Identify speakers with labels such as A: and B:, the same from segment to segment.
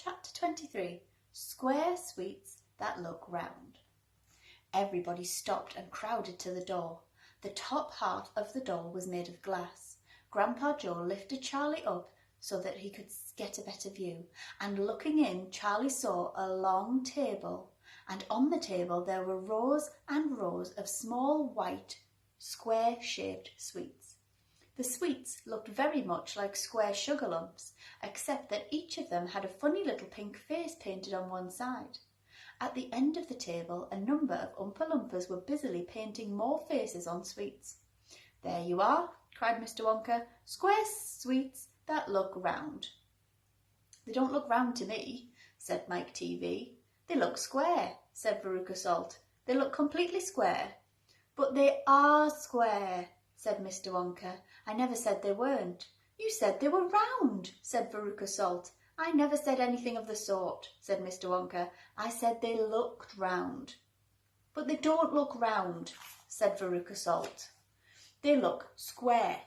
A: Chapter 23. Square Sweets That Look Round. Everybody stopped and crowded to the door. The top half of the door was made of glass. Grandpa Joe lifted Charlie up so that he could get a better view, and looking in, Charlie saw a long table, and on the table there were rows and rows of small white, square-shaped sweets. The sweets looked very much like square sugar lumps, except that each of them had a funny little pink face painted on one side. At the end of the table, a number of Oompa Loompas were busily painting more faces on sweets. "There you are," cried Mr. Wonka, "square sweets that look round." "They don't look round to me," said Mike TV. "They look square," said Veruca Salt. "They look completely square." "But they are square," said Mr. Wonka. "I never said they weren't." "You said they were round," said Veruca Salt. "I never said anything of the sort," said Mr. Wonka. "I said they looked round." "But they don't look round," said Veruca Salt. "They look square."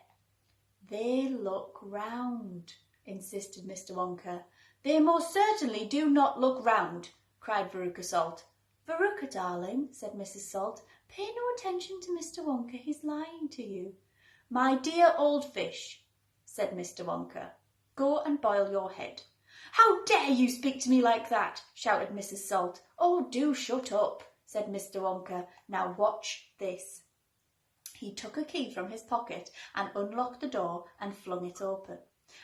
A: "They look round," insisted Mr. Wonka. "They most certainly do not look round," cried Veruca Salt. "Veruca, darling," said Mrs. Salt, "pay no attention to Mr. Wonka. He's lying to you." "My dear old fish," said Mr. Wonka, "go and boil your head." "How dare you speak to me like that?" shouted Mrs. Salt. "Oh, do shut up," said Mr. Wonka. "Now watch this." He took a key from his pocket and unlocked the door and flung it open.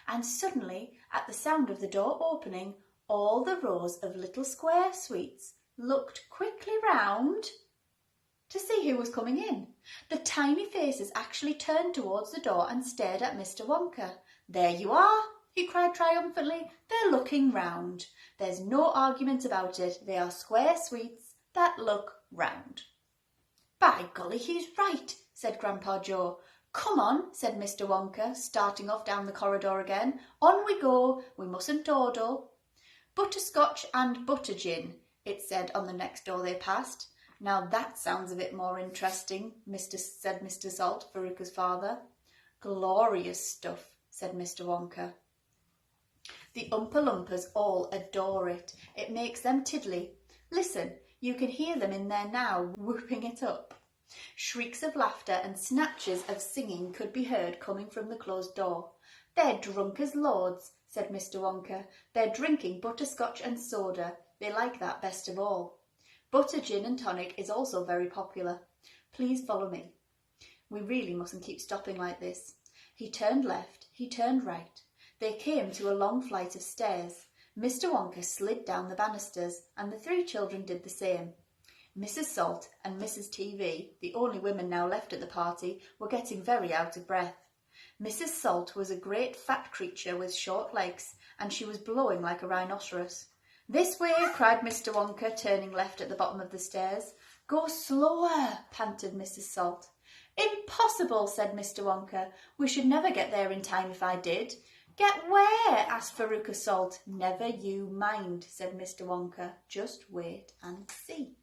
A: And suddenly, at the sound of the door opening, all the rows of little square sweets looked quickly round to see who was coming in. The tiny faces actually turned towards the door and stared at Mr. Wonka. "There you are," he cried triumphantly. "They're looking round. There's no argument about it. They are square sweets that look round." "By golly, he's right," said Grandpa Joe. "Come on," said Mr. Wonka, starting off down the corridor again. "On we go. We mustn't dawdle." "Butterscotch and butter gin," it said on the next door they passed. "Now that sounds a bit more interesting," said Mr. Salt, Veruca's father. "Glorious stuff," said Mr. Wonka. "The Oompa Loompas all adore it. It makes them tiddly. Listen, you can hear them in there now, whooping it up." Shrieks of laughter and snatches of singing could be heard coming from the closed door. "They're drunk as lords," said Mr. Wonka. "They're drinking butterscotch and soda. They like that best of all. Butter gin and tonic is also very popular. Please follow me. We really mustn't keep stopping like this." He turned left, he turned right. They came to a long flight of stairs. Mr. Wonka slid down the banisters, and the three children did the same. Mrs. Salt and Mrs. TV, the only women now left at the party, were getting very out of breath. Mrs. Salt was a great fat creature with short legs, and she was blowing like a rhinoceros. "This way," cried Mr. Wonka, turning left at the bottom of the stairs. "Go slower," panted Mrs. Salt. "Impossible," said Mr. Wonka. "We should never get there in time if I did." "Get where?" asked Veruca Salt. "Never you mind," said Mr. Wonka. "Just wait and see."